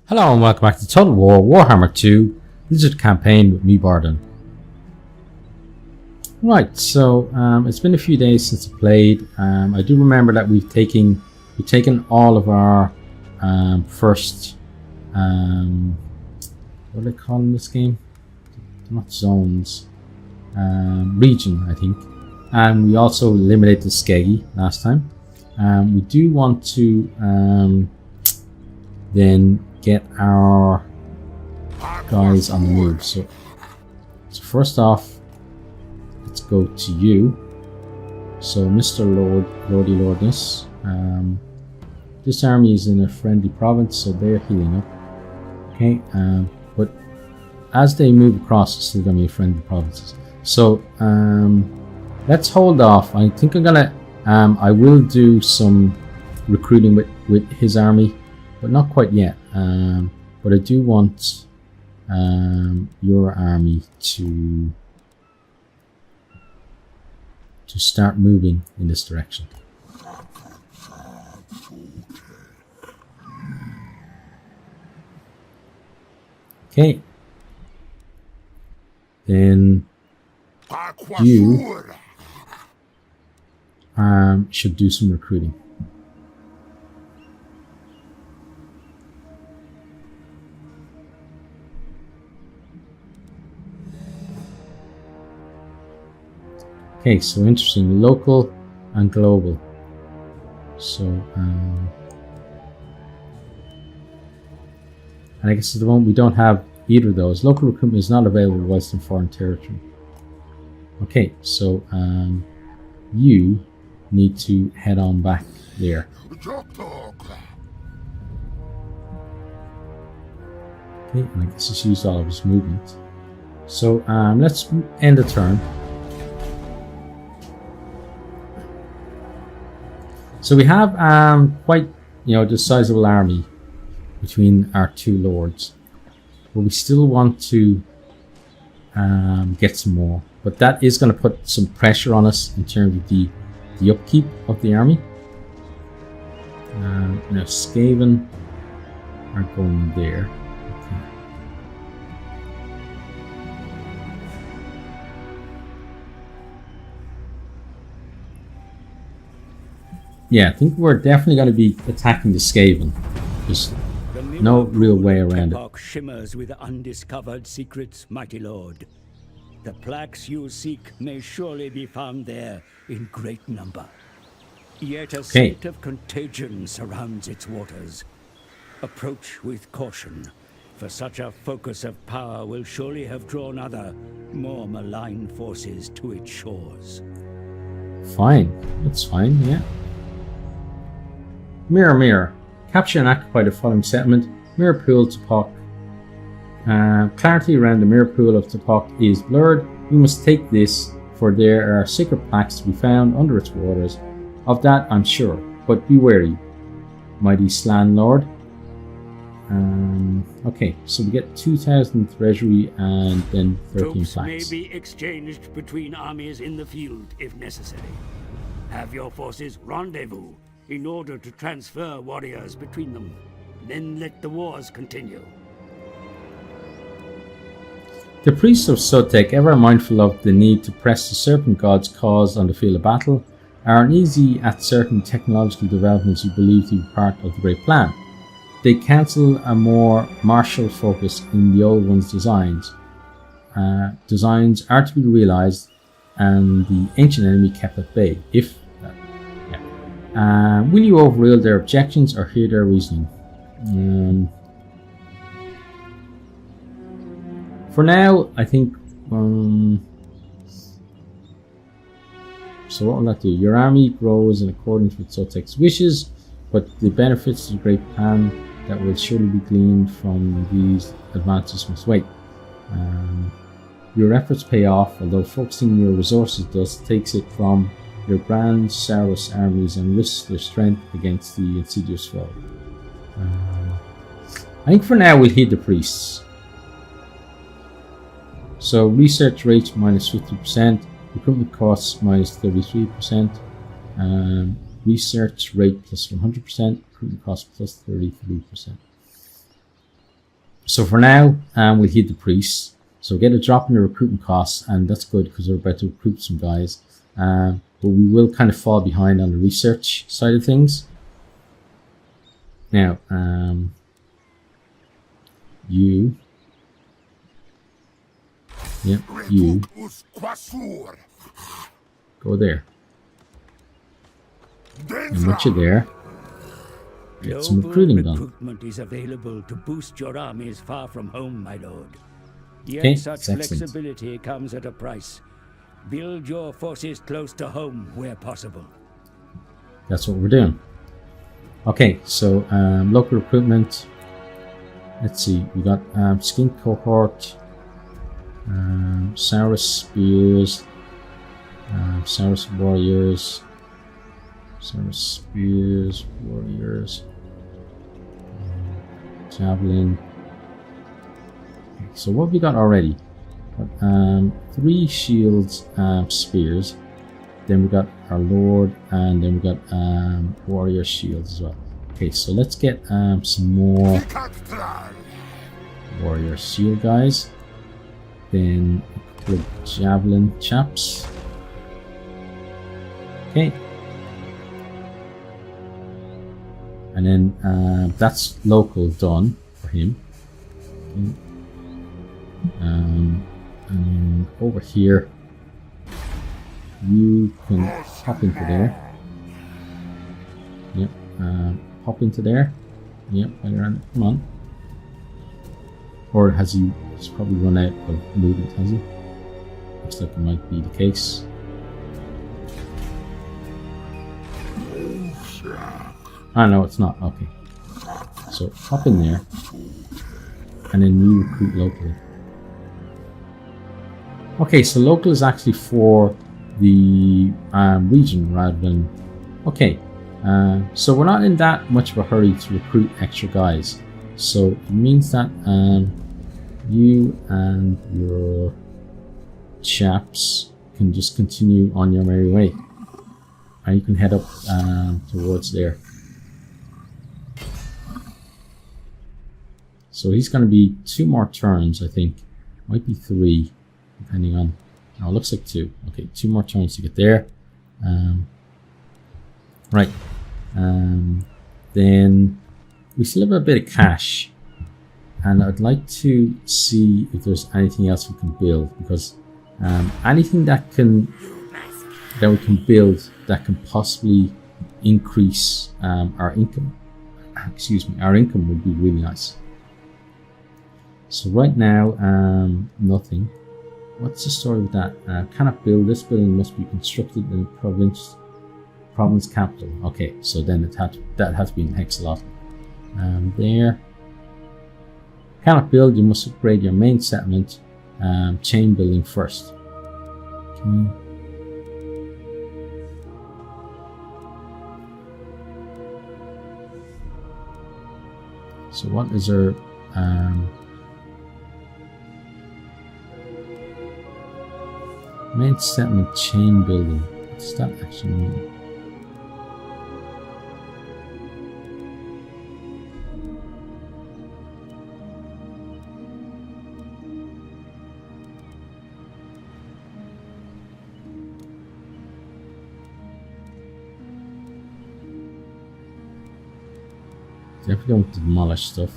Hello and welcome back to Total War Warhammer 2 Lizard campaign with me, Bardon. Right, so it's been a few days since I played. I do remember that we've taken all of our first what are they calling this game? Not zones, region, I think. And we also eliminated Skeggy last time. We do want to then get our guys on the move. So first off, let's go to you. So Mr. Lordy Lordness, this army is in a friendly province, so they're healing up. Okay, but as they move across, it's still gonna be friendly provinces. So let's hold off. I think I'm gonna I will do some recruiting with his army, but not quite yet. But I do want your army to start moving in this direction. Okay. Then you should do some recruiting. Okay, so interesting, local and global. So, and I guess at the moment we don't have either of those. Local recruitment is not available whilst in foreign territory. Okay, so you need to head on back there. Okay, and I guess he's used all of his movement. So let's end the turn. So we have quite, the sizable army between our two lords, but we still want to get some more. But that is going to put some pressure on us in terms of the upkeep of the army. Now Skaven are going there. Okay. Yeah, I think we're definitely going to be attacking the Skaven. There's no real way around it. Shimmers with undiscovered secrets, mighty lord. The plaques you seek may surely be found there in great number. Yet a state of contagion surrounds its waters. Approach with caution, for such a focus of power will surely have drawn other, more malign forces to its shores. Fine, that's fine, yeah. Mirror. Capture and occupy the following settlement. Mirror Pool, Topok. Clarity around the Mirror Pool of Topok is blurred. We must take this, for there are sacred plaques to be found under its waters. Of that I'm sure, but be wary, mighty Slan Lord. Okay, so we get 2,000 treasury and then 13 Troops plaques. May be exchanged between armies in the field if necessary. Have your forces rendezvous in order to transfer warriors between them. Then let the wars continue. The priests of Sotek, ever mindful of the need to press the serpent god's cause on the field of battle, are uneasy at certain technological developments you believe to be part of the great plan. They counsel a more martial focus in the old one's designs. Designs are to be realized and the ancient enemy kept at bay, if will you overrule their objections or hear their reasoning? For now, I think. So what will that do? Your army grows in accordance with Sotek's wishes, but the benefits of the great plan that will surely be gleaned from these advances must wait. Your efforts pay off, although focusing your resources thus takes it from your grand Saurus armies and risks their strength against the insidious foe. I think for now we'll heed the priests. So research rates minus 50%, recruitment costs minus 33%, research rate plus 100%, recruitment cost plus 33%. So for now, we'll hit the priests. So get a drop in the recruitment costs, and that's good because we're about to recruit some guys. But we will kind of fall behind on the research side of things. Now, you. Yep, you. Go there. And once you're there, get some recruiting done. Recruitment is available to boost your armies far from home, my lord. Yet Okay, such excellent. flexibility comes at a price. Build your forces close to home where possible. That's what we're doing. Okay, so local recruitment. Let's see, we got skin cohort, Saurus spears, Saurus warriors, Saurus spears, warriors, javelin. Okay, so what we got already? 3 shields, spears. Then we got our lord, and then we got warrior shields as well. Okay, so let's get some more warrior shield guys. Then a couple of javelin chaps. Okay. And then that's local done for him. Okay. And over here, you can hop into there. Yep. Hop into there. Yep. Come on. Or has he? He's probably run out of movement, has he? Looks like it might be the case. Ah, no, it's not. Okay. So hop in there, and then you recruit locally. Okay, so local is actually for the region rather than... Okay, so we're not in that much of a hurry to recruit extra guys. So it means that you and your chaps can just continue on your merry way. And you can head up towards there. So he's going to be 2 more turns, I think. Might be 3. Depending on, no, it looks like 2. Okay, 2 more turns to get there. Right. Then we still have a bit of cash, and I'd like to see if there's anything else we can build, because anything that we can build that can possibly increase our income. Excuse me, our income would be really nice. So right now, nothing. What's the story with that? Cannot build. This building must be constructed in the province capital. Okay, so then that has to be in Hexalot. There. Cannot build. You must upgrade your main settlement chain building first. Okay. So what is our main settlement chain building? What does that actually mean? Definitely don't demolish stuff.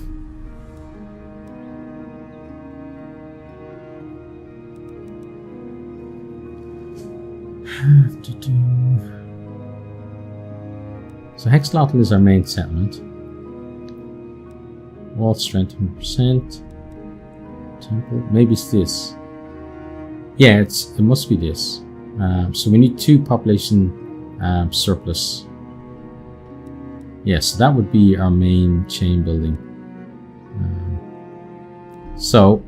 So Hexalotl is our main settlement. Wall strength 100%. Temple. Maybe it's this. Yeah, it must be this. So we need 2 population surplus. Yes, that would be our main chain building. So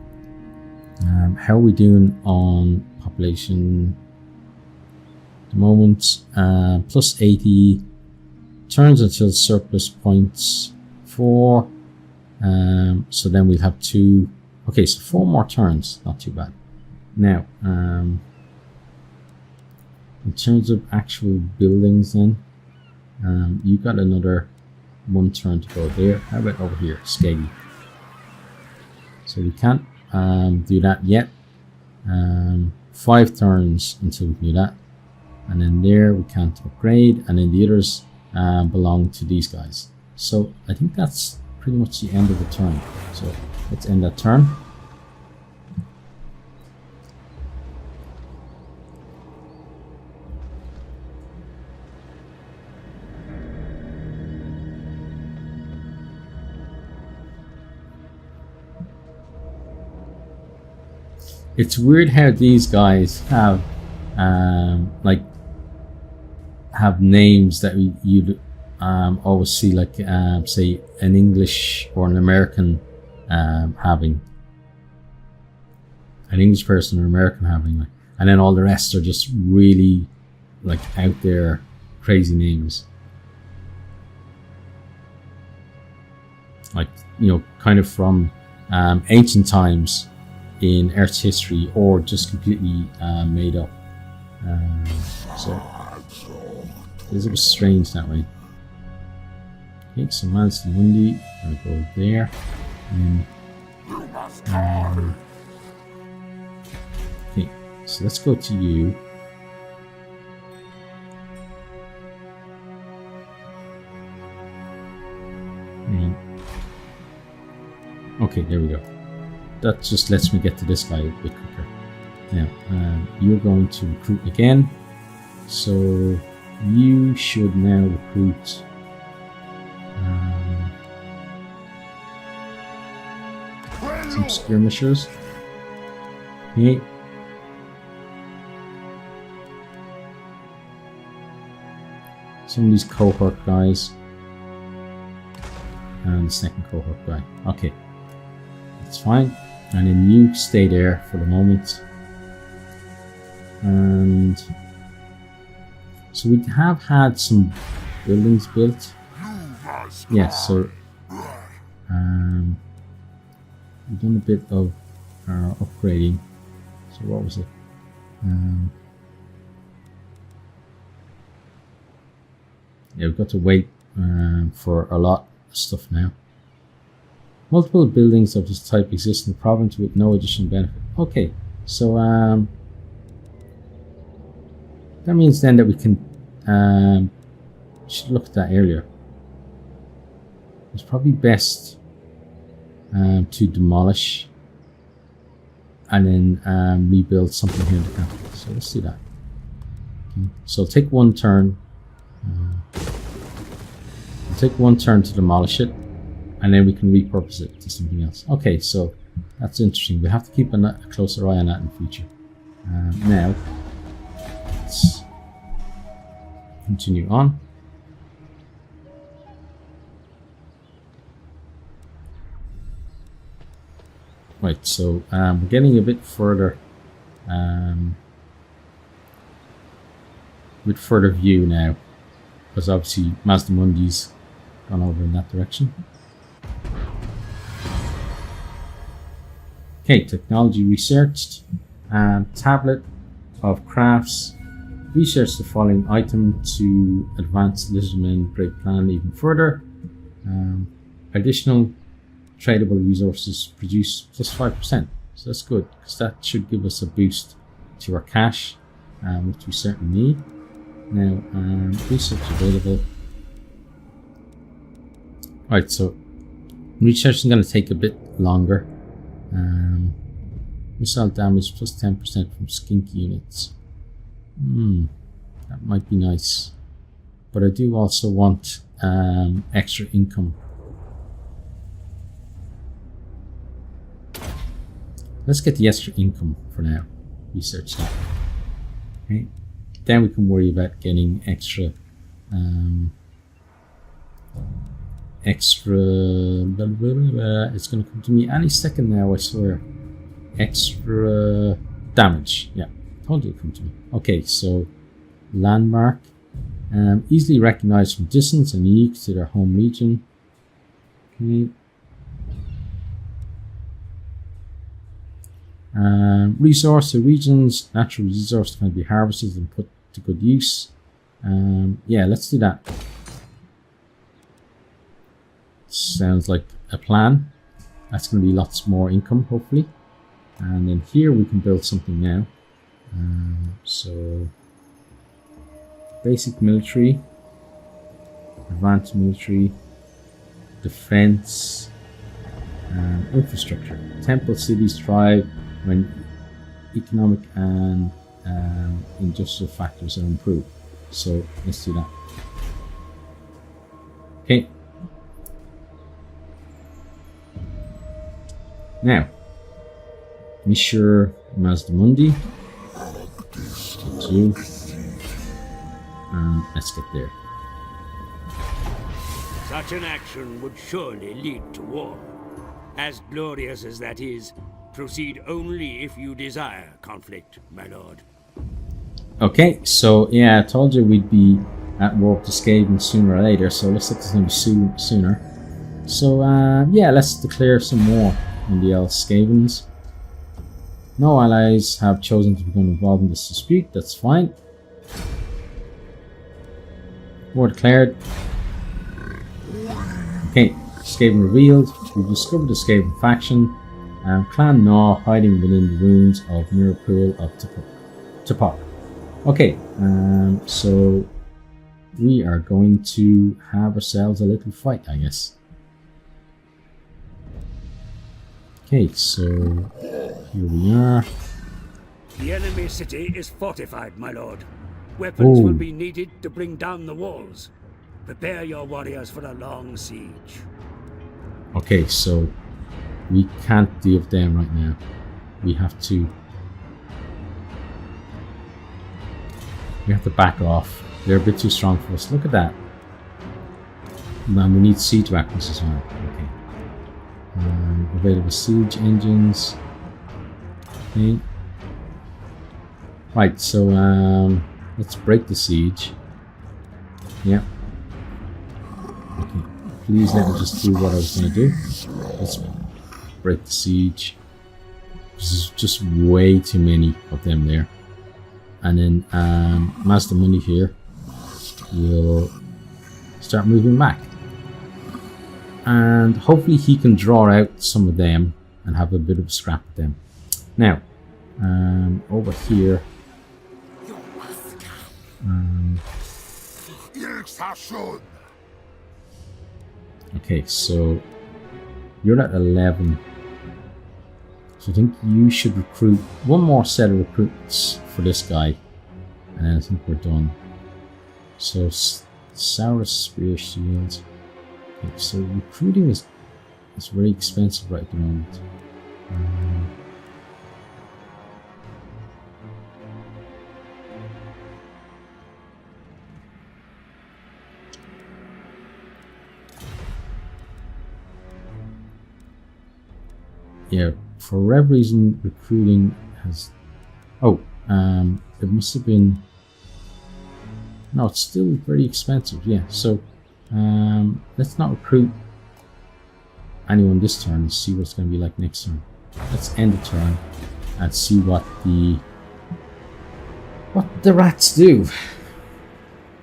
how are we doing on population? At the moment, plus 80. Turns until surplus points 4. So then we'll have 2. Okay, so 4 more turns. Not too bad. Now, in terms of actual buildings then, you got another 1 turn to go there. How about over here, Skeggy? So we can't do that yet. 5 turns until we do that. And then there we can't upgrade, and then the others belong to these guys. So I think that's pretty much the end of the turn. So let's end that turn. It's weird how these guys have like have names that you'd always see, like say an English or an American having, an English person or American having, like, and then all the rest are just really like out there crazy names, like, you know, kind of from ancient times in Earth's history, or just completely made up. So it's a bit strange that way. Okay, so Mazdamundi, I'm gonna go there. Okay, so let's go to you. Okay, there we go. That just lets me get to this guy a bit quicker. Now, you're going to recruit again. So you should now recruit some skirmishers. Okay. Some of these cohort guys. And the second cohort guy. Okay. That's fine. And then you stay there for the moment. And so we have had some buildings built. Yes, so we've done a bit of upgrading. So what was it? Yeah, we've got to wait for a lot of stuff now. Multiple buildings of this type exist in the province with no additional benefit. Okay, so that means then that we can should look at that earlier. It's probably best to demolish and then rebuild something here in the capital. So let's do that. Okay. So take one turn. Take one turn to demolish it, and then we can repurpose it to something else. Okay, so that's interesting. We have to keep a closer eye on that in the future. Now, let's continue on. Right, so we're getting a bit further view now, because obviously Mazdamundi's gone over in that direction. Okay, technology researched. Tablet of crafts. Research the following item to advance Lizardmen great plan even further. Additional tradable resources produce plus 5%. So that's good, because that should give us a boost to our cash, which we certainly need. Now, research available. Right, so research is going to take a bit longer. Missile damage plus 10% from skink units. That might be nice. But I do also want extra income. Let's get the extra income for now. Research that. Okay. Then we can worry about getting extra it's going to come to me any second now, I swear. Extra damage. Yeah, told you it'll come to me. Okay, so landmark. Easily recognized from distance and unique to their home region. Okay. Resource. The region's natural resource can be harvested and put to good use. Yeah, let's do that. Sounds like a plan. That's going to be lots more income, hopefully. And then here we can build something now. So basic military, advanced military, defense, infrastructure. Temple cities thrive when economic and industrial factors are improved. So let's do that. Okay. Now, Monsieur Mazdamundi, you, and let's get there. Such an action would surely lead to war. As glorious as that is, proceed only if you desire conflict, my lord. Okay, so yeah, I told you we'd be at war with the Skaven sooner or later, so looks like it's going to be sooner. So yeah, let's declare some war on the Skavens. No allies have chosen to become involved in this dispute, that's fine. War declared. Okay, Skaven revealed. We've discovered the Skaven faction. Clan Gnaw hiding within the ruins of Mirapool of Tapok. Okay, so we are going to have ourselves a little fight, I guess. Okay, so here we are. The enemy city is fortified, my lord. Weapons will be needed to bring down the walls. Prepare your warriors for a long siege. Okay, so we can't deal with them right now. We have to back off. They're a bit too strong for us. Look at that. Man, we need siege weapons as well. Okay. Available siege engines. Okay. Right, so let's break the siege. Yeah. Okay. Please let me just do what I was going to do. Let's break the siege. There's just way too many of them there. And then Mazdamundi here will start moving back. And hopefully he can draw out some of them and have a bit of a scrap with them. Now, over here. Okay, so you're at 11. So I think you should recruit one more set of recruits for this guy. And I think we're done. So Sour Spear Shields. Okay, so recruiting is very expensive right at the moment. Yeah, for whatever reason, recruiting has... Oh, it must have been... No, it's still very expensive, yeah. So, let's not recruit anyone this turn and see what it's going to be like next turn. Let's end the turn and see what the rats do.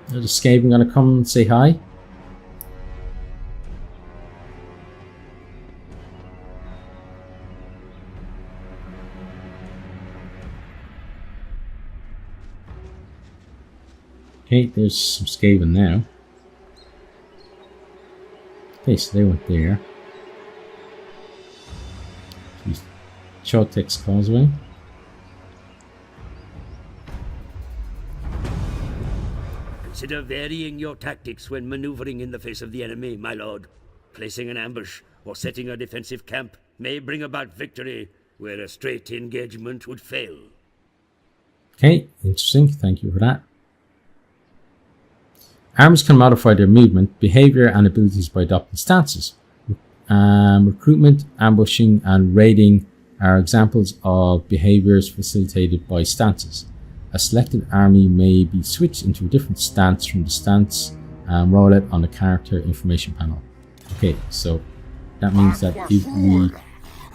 Are the Skaven going to come and say hi? Okay, there's some Skaven now. Okay, so they went there. Chotek's Causeway. Consider varying your tactics when maneuvering in the face of the enemy, my lord. Placing an ambush or setting a defensive camp may bring about victory where a straight engagement would fail. Okay, interesting. Thank you for that. Armies can modify their movement, behavior, and abilities by adopting stances. Recruitment, ambushing, and raiding are examples of behaviors facilitated by stances. A selected army may be switched into a different stance from the stance rollout on the character information panel. Okay, so that means that if we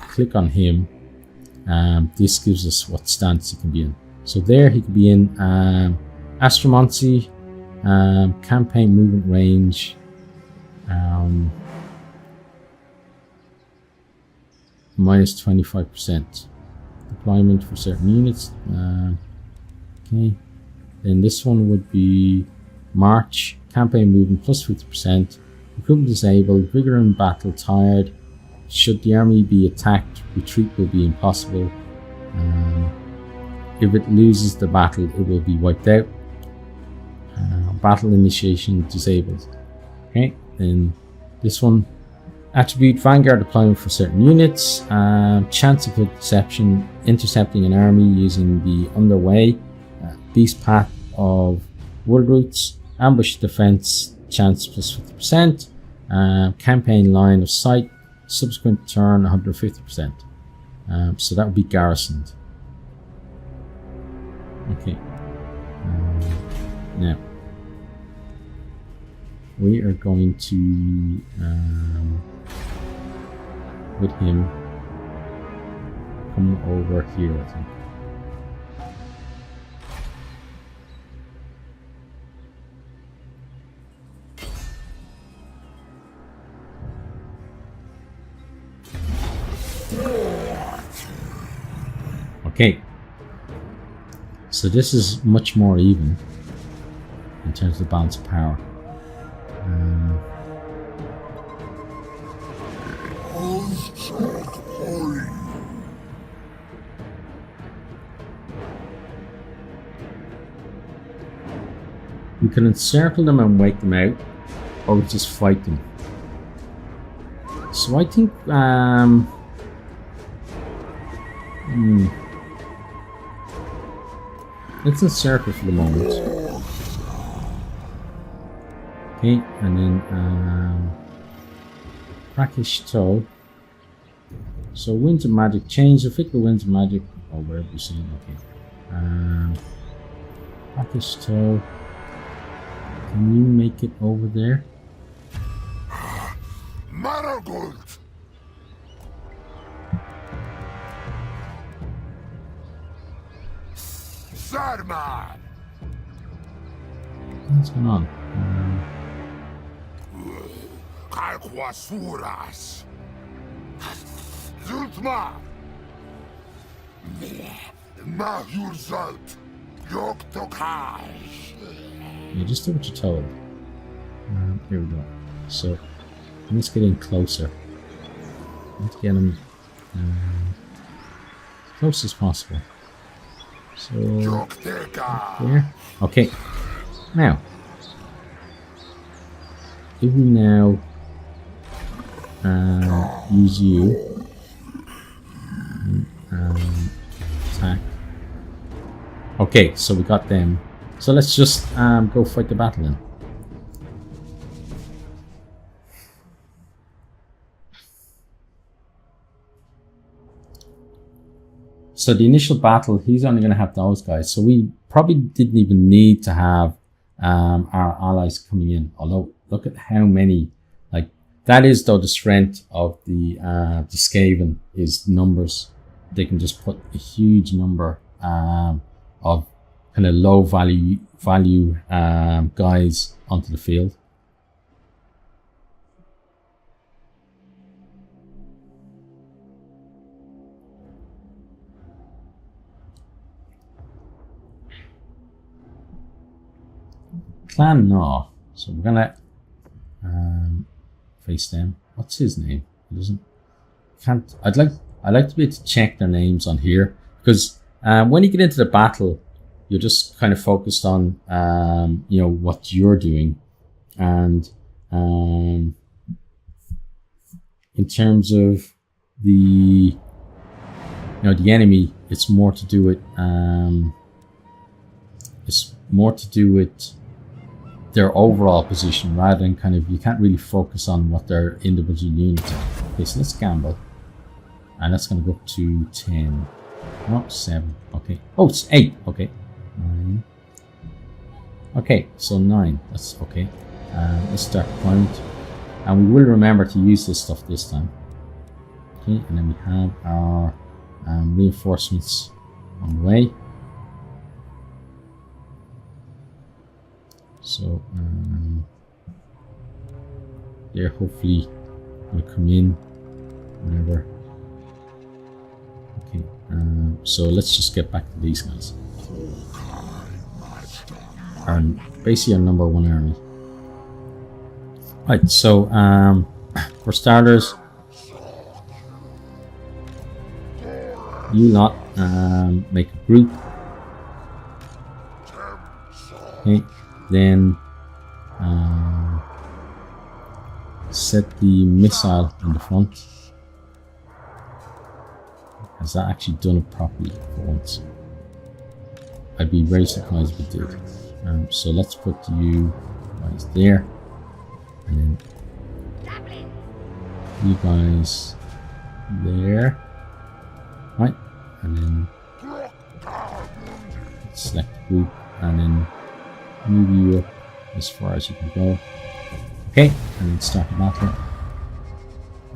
click on him, this gives us what stance he can be in. So there he could be in Astromancy, campaign movement range, minus 25%. Deployment for certain units. Okay. Then this one would be March. Campaign movement plus 50%. Recruitment disabled. Vigor in battle tired. Should the army be attacked, retreat will be impossible. If it loses the battle, it will be wiped out. Battle initiation disabled. Okay, then this one. Attribute Vanguard deployment for certain units. Chance of intercepting an army using the underway. Beast Path of Wood Roots. Ambush defense chance plus 50%. Campaign line of sight. Subsequent turn 150%. So that would be garrisoned. Okay. Now we are going to with him come over here, I think. Okay, so this is much more even in terms of the balance of power. We can encircle them and wake them out, or we just fight them. So I think let's encircle for the moment. Okay, and then brackish toe. So winds of magic, change the fickle winds of magic, or wherever you're seeing. Okay, brackish toe. Can you make it over there? Marigold. Sarman. What's going on? Kalquasuras. Zultma. Mahurzalt. Yoktokaj. Yeah, just do what you're told. Here we go. So let's get in closer. Let's get him as close as possible. So there. Okay. Now, if we now use you attack. Okay, so we got them. So let's just go fight the battle then. So the initial battle, he's only going to have those guys. So we probably didn't even need to have our allies coming in. Although, look at how many. Like, that is, though, the strength of the Skaven is numbers. They can just put a huge number of kind of low value guys onto the field. Clan no. So we're gonna face them. What's his name? He doesn't. Can't. I'd like to be able to check their names on here, because when you get into the battle, you're just kind of focused on you know, what you're doing, and in terms of the the enemy, it's more to do with their overall position, rather than kind of, you can't really focus on what their individual units are. Okay, so let's gamble, and that's going to go up to 10. No, 7. Okay. Oh, it's 8. Okay. 9. Okay, so 9. That's okay. Let's start deployment, and we will remember to use this stuff this time. Okay, and then we have our reinforcements on the way. So they're hopefully going to come in whenever So let's just get back to these guys. Our, basically our number one army. Right, so for starters, you lot make a group. Okay, then set the missile in the front. Has that actually done it properly for once? I'd be very surprised if it did. So let's put you guys there, and then you guys there, right? And then select the group, and then move you up as far as you can go. Okay, and then start the battle.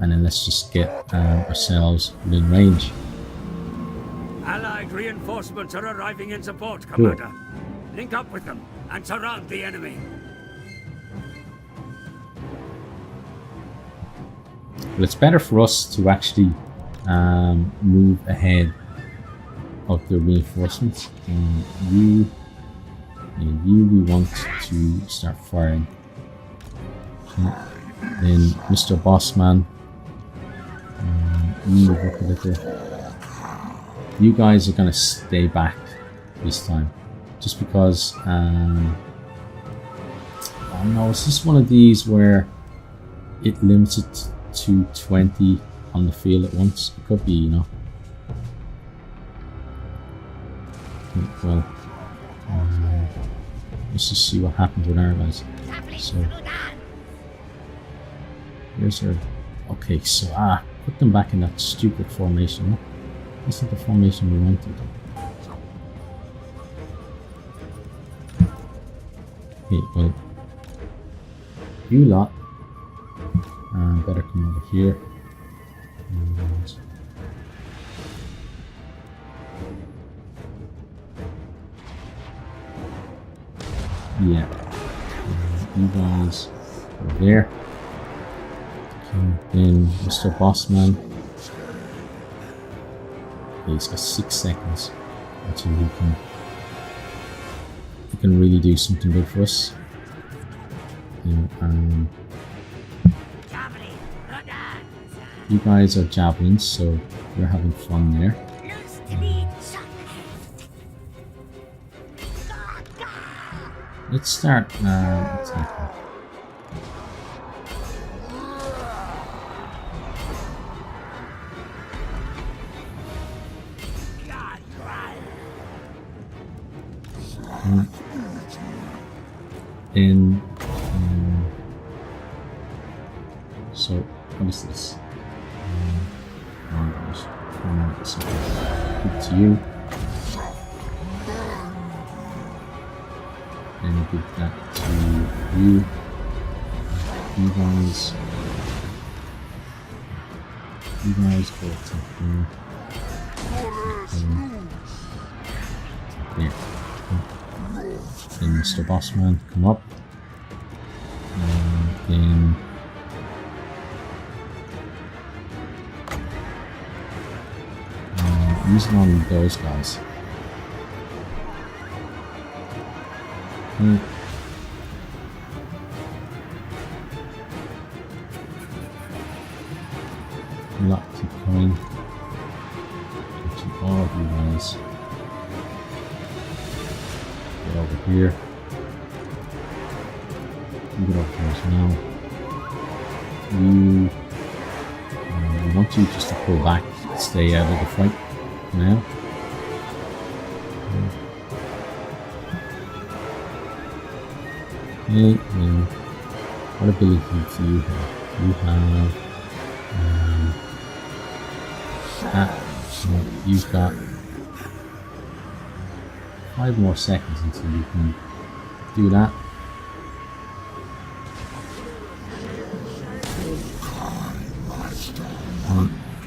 And then let's just get ourselves within range. Allied reinforcements are arriving in support, Commander. Link up with them and surround the enemy. Well, it's better for us to actually move ahead of the reinforcements. And we want to start firing. Then Mr. Bossman, move up a little. You guys are going to stay back this time, just because I don't know, it's just one of these where it limits it to 20 on the field at once. It could be, you know. Well, let's just see what happens with our guys. So here's our. Okay, so put them back in that stupid formation. That's not the formation we wanted. Okay, well, you lot better come over here. And yeah, you guys are there. Okay, then Mr. Bossman. Okay, he's got 6 seconds until he can really do something good for us. You guys are javelins, so you're having fun there. Let's start attacking. And so what is this? Give it to you. And give that to you. You guys go to here. There. Then Mr. Bossman, come up. And then use it on those guys. Not keep going. Keep all of you guys. Get over here. You get over here as well. We want you just to pull back, stay out of the fight now. Okay, and what ability do you have? You have you've got 5 more seconds until you can do that.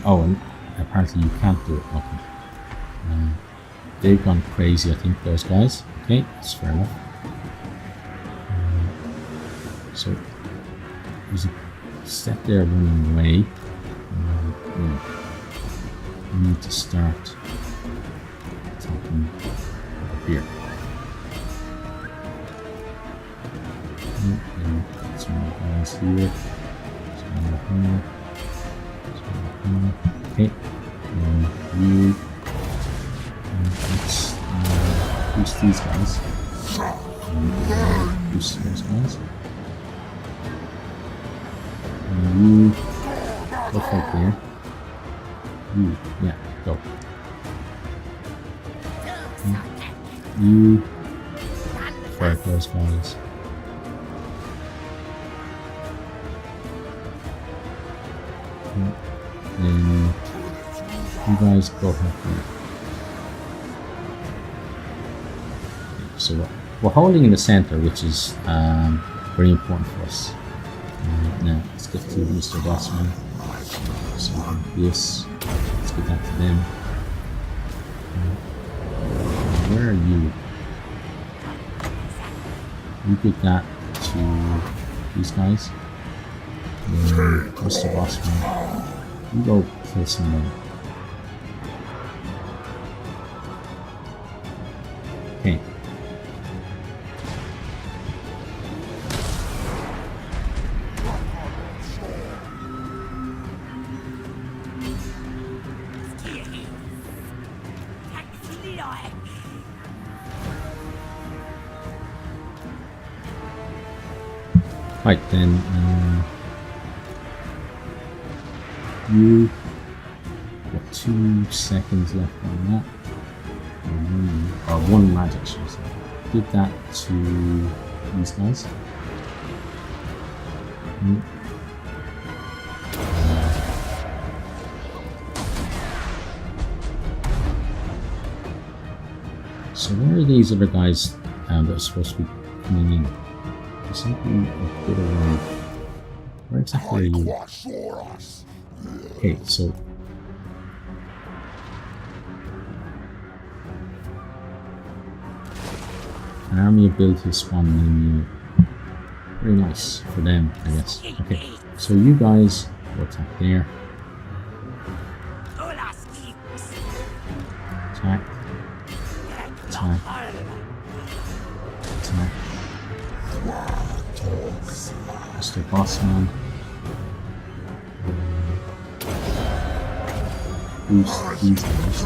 Oh, and apparently you can't do it. Okay. They've gone crazy, I think, those guys. Okay, that's fair enough. So there's a step there running away. We need to start attacking over here. And some more guys here. Some more here. Some more here. Okay. And you. Let's boost these guys. And boost those guys. And you go right there. You, yeah, go. You fight those guys. Then you guys go ahead there. So we're holding in the center, which is very important for us. Now let's get to Mr. Bossman. So this, let's get that to them. Where are you? You get that to these guys. Then Mr. Bossman, you go kill somebody. Okay. Right then, you got 2 seconds left on that, or 1 magic, should I say. Give that to these guys. So where are these other guys that are supposed to be coming in? There's something a bit around. Where exactly are you? Okay, so an army ability spawning in you. Very nice for them, I guess. Okay, so you guys go attack there. Attack. Attack. Attack. Mr. Bossman. Boost these guys.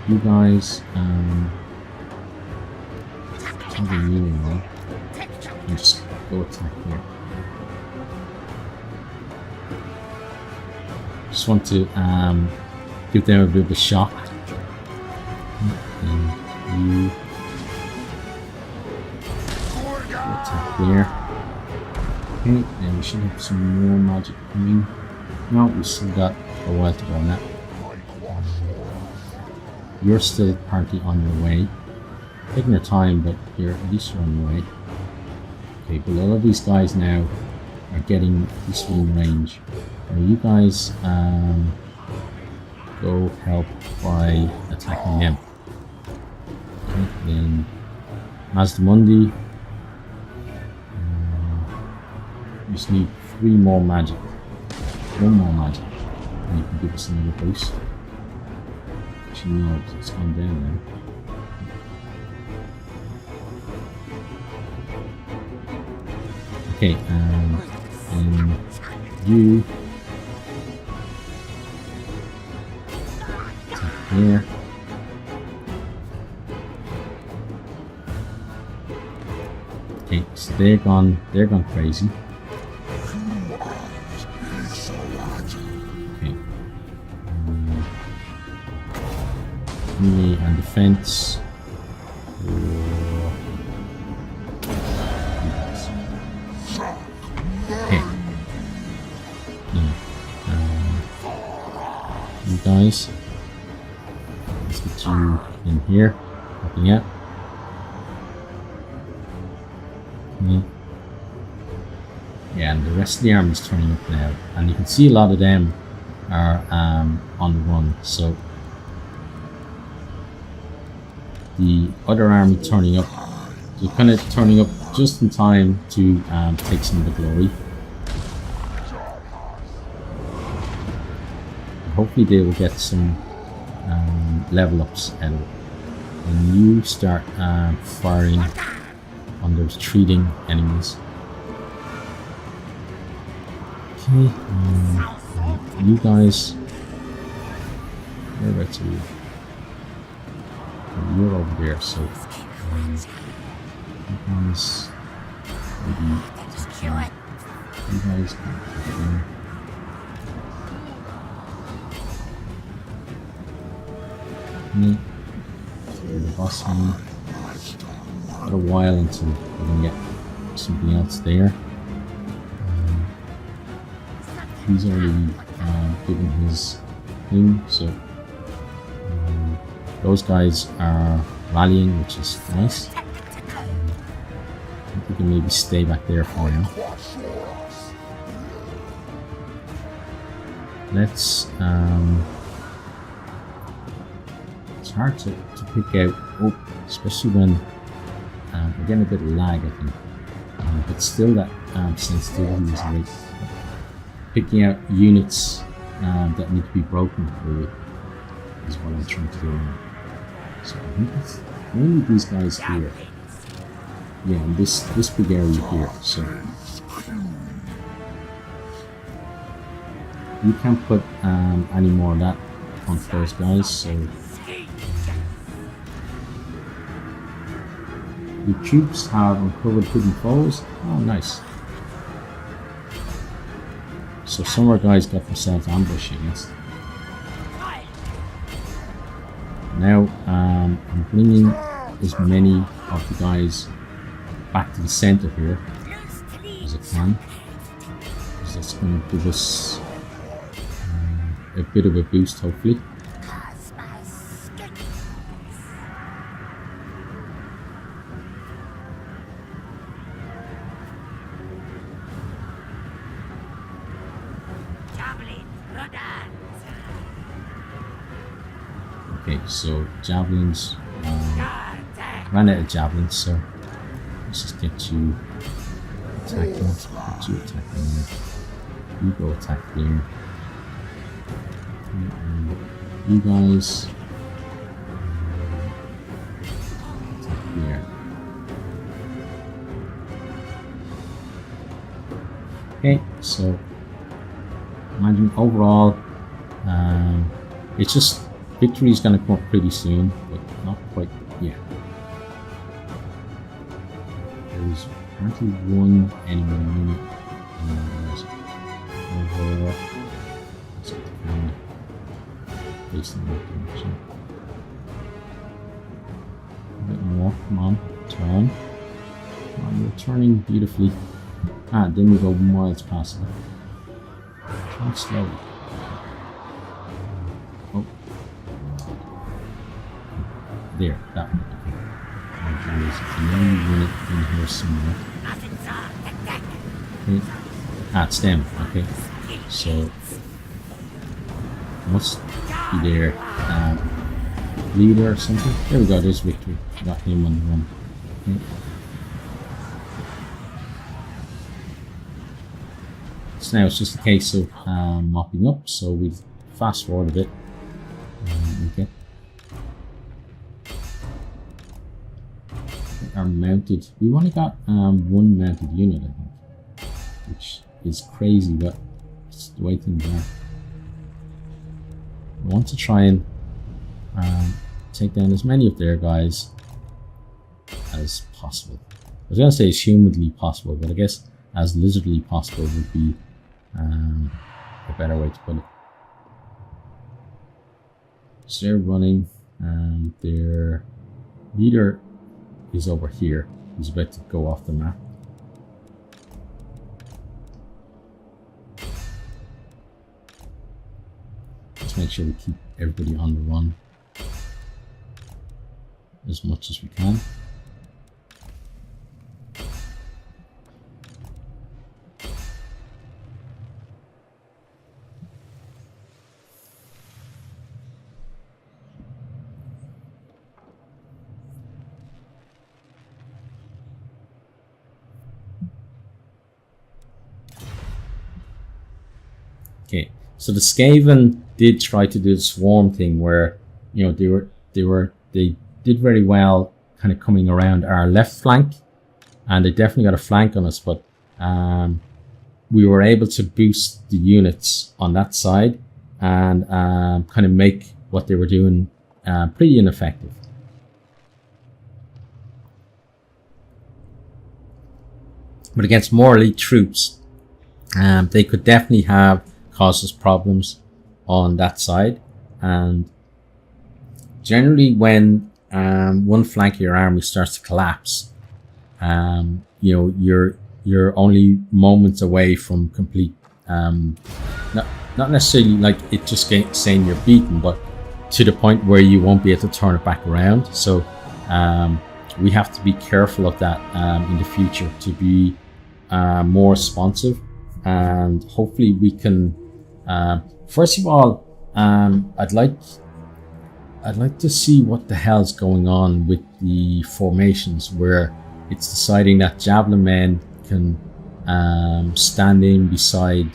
You guys, something new anyway. And just go attack here. Just want to give them a bit of a shock. And you attack there. Okay, and we should have some more magic coming. No, we still got a while to go on that. You're still partly on your way. Taking your time, but you're at least on your way. Okay, but a lot of these guys now are getting this in range. Now you guys go help by attacking them. Okay, then Mazdamundi. You just need 3 more magic. 1 more magic. And you can give us another boost. Actually, no, it's gone down now. Okay, and you attack here. Okay, so they're gone crazy. Okay. Me and defense. Okay. You guys, let's get you in here, helping out. Yeah, and the rest of the army is turning up now, and you can see a lot of them are on the run. So the other army turning up, they're kind of turning up just in time to take some of the glory. hopefully they will get some level ups out of it. When you start firing on those treating enemies. Okay, you guys, whereabouts are you? Oh, you're over there, so you guys maybe take care. You guys take care. Me, the boss man. Got a while until we can get something else there. He's already given his thing, so those guys are rallying, which is nice. I think we can maybe stay back there for now. Let's it's hard to pick out, especially when we're getting a bit of lag, I think, but still that sensitivity is great. Picking out units that need to be broken really is what I'm trying to do now. So I think it's mainly these guys here. Yeah, and this big area here. So you can't put any more of that on those guys. So the troops have uncovered hidden foes. Oh, nice. So some of our guys got themselves ambushed against. Now I'm bringing as many of the guys back to the center here as I can, because that's going to give us a bit of a boost, hopefully. Okay, so javelins, ran out of javelins, so let's just get you attacking. Get you attacking there. You go attack there. You guys attack there. Okay, so imagine overall, it's just victory is going to come up pretty soon, but not quite yet. There's apparently one enemy unit over. Let's get the camera facing that direction. A bit more. Come on, turn. Come on, you're turning beautifully. Then we go miles past it. Turn slowly. Oh. There, that one. There's another unit in here somewhere. Okay. It's them. Okay. So, must be their leader or something. There we go, there's victory. Got him on the run. Okay. So now it's just a case of mopping up, so we'll fast forward a bit. Okay. Are mounted. We've only got one mounted unit, I think, which is crazy, but it's the way things are. I want to try and take down as many of their guys as possible. I was going to say as humanly possible, but I guess as lizardly possible would be a better way to put it. So they're running, and their leader is over here. He's about to go off the map. Let's make sure we keep everybody on the run as much as we can. Okay, So the Skaven did try to do the swarm thing where, you know, they did very well kind of coming around our left flank, and they definitely got a flank on us, but we were able to boost the units on that side and kind of make what they were doing pretty ineffective. But against more elite troops, they could definitely have caused us problems on that side. And generally when one flank of your army starts to collapse, you know, you're only moments away from complete, not necessarily like it just saying you're beaten, but to the point where you won't be able to turn it back around. So we have to be careful of that in the future, to be more responsive, and hopefully we can first of all, I'd like to see what the hell's going on with the formations, where it's deciding that javelin men can stand in beside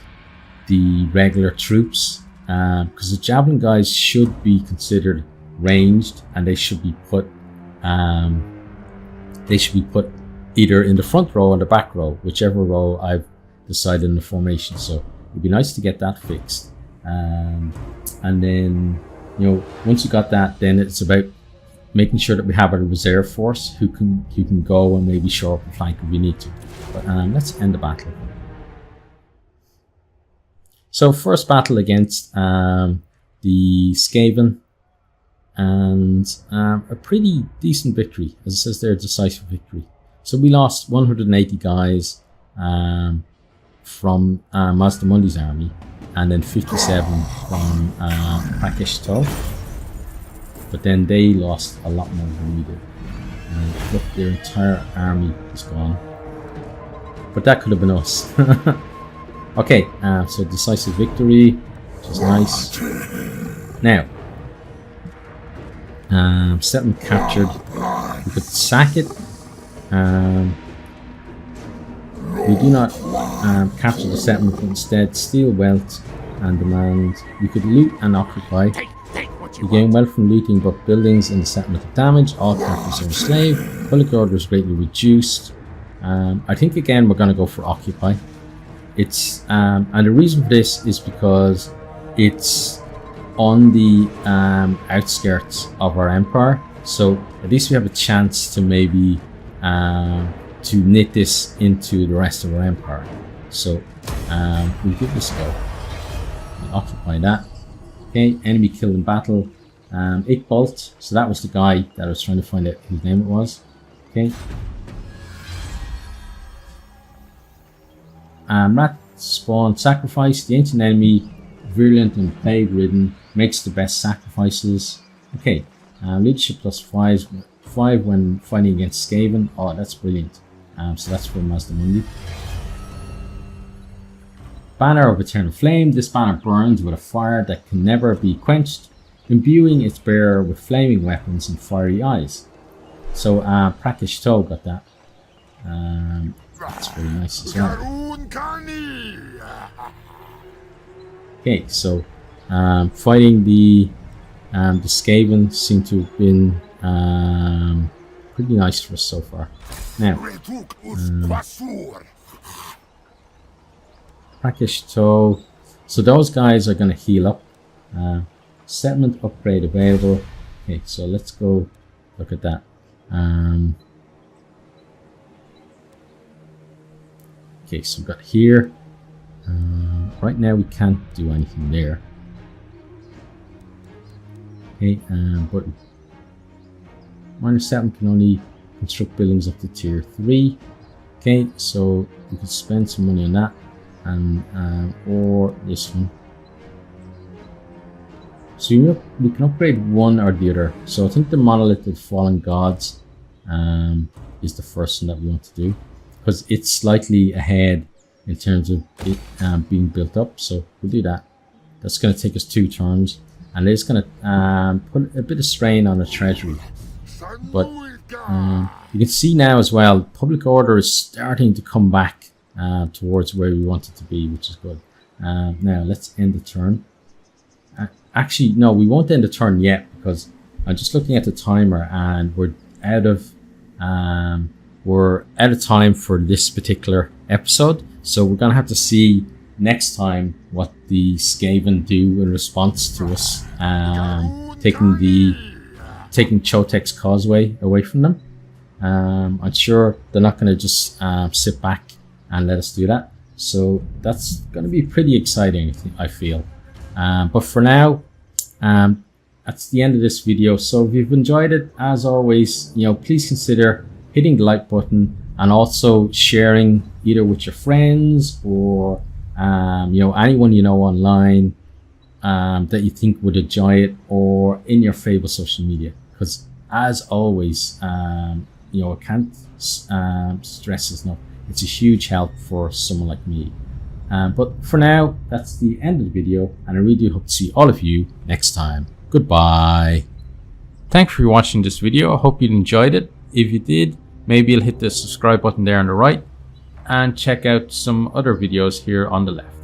the regular troops, because the javelin guys should be considered ranged, and they should be put either in the front row or the back row, whichever row I've decided in the formation. So it'd be nice to get that fixed, and then, you know, once you got that, then it's about making sure that we have a reserve force who can go and maybe show up and flank if we need to. But let's end the battle. So first battle against the Skaven, and a pretty decent victory, as it says there, decisive victory. So we lost 180 guys from Mazdamundi's army, and then 57 from kroq-gar. But then they lost a lot more than we did. And look, their entire army is gone. But that could have been us. Okay, so decisive victory, which is nice. Now, settlement captured. We could sack it. We do not capture the settlement, but instead steal wealth and demand. We could loot and occupy. We gain wealth from looting, but buildings in the settlement are damaged. All captives are enslaved. Public order is greatly reduced. I think again we're going to go for occupy. It's and the reason for this is because it's on the outskirts of our empire, so at least we have a chance to maybe to knit this into the rest of our empire. So we'll give this a go. We'll occupy that. Okay, enemy killed in battle. 8 bolt. So that was the guy that I was trying to find out whose name it was. Okay. Rat spawn sacrifice. The ancient enemy, virulent and plague ridden, makes the best sacrifices. Okay. Leadership +5 when fighting against Skaven. Oh, that's brilliant. So that's for Mazdamundi. Banner of Eternal Flame. This banner burns with a fire that can never be quenched, imbuing its bearer with flaming weapons and fiery eyes. So kroq-gar got that. That's very nice as well. Okay, so fighting the Skaven seem to have been pretty nice for us so far. Now, kroq-gar. So those guys are going to heal up. Settlement upgrade available. Okay, so let's go look at that. Okay, so we've got here. Right now we can't do anything there. Okay, but minor settlement can only construct buildings up to tier 3. Okay, so we could spend some money on that, and or this one. So we can upgrade one or the other. So I think the Monolith of Fallen Gods is the first one that we want to do, because it's slightly ahead in terms of it being built up. So we'll do that. That's going to take us 2 turns, and it's going to put a bit of strain on the treasury. But you can see now as well, public order is starting to come back towards where we want it to be, which is good. Now let's end the turn. Actually, no, we won't end the turn yet because I'm just looking at the timer and we're out of time for this particular episode. So we're gonna have to see next time what the Skaven do in response to us taking Chotek's Causeway away from them. I'm sure they're not going to just sit back and let us do that. So that's going to be pretty exciting, I feel. But for now, that's the end of this video. So if you've enjoyed it, as always, please consider hitting the like button and also sharing either with your friends or anyone you know online that you think would enjoy it, or in your favorite social media. Because as always, I can't stress this enough. It's a huge help for someone like me. But for now, that's the end of the video, and I really do hope to see all of you next time. Goodbye. Thanks for watching this video. I hope you enjoyed it. If you did, maybe you'll hit the subscribe button there on the right and check out some other videos here on the left.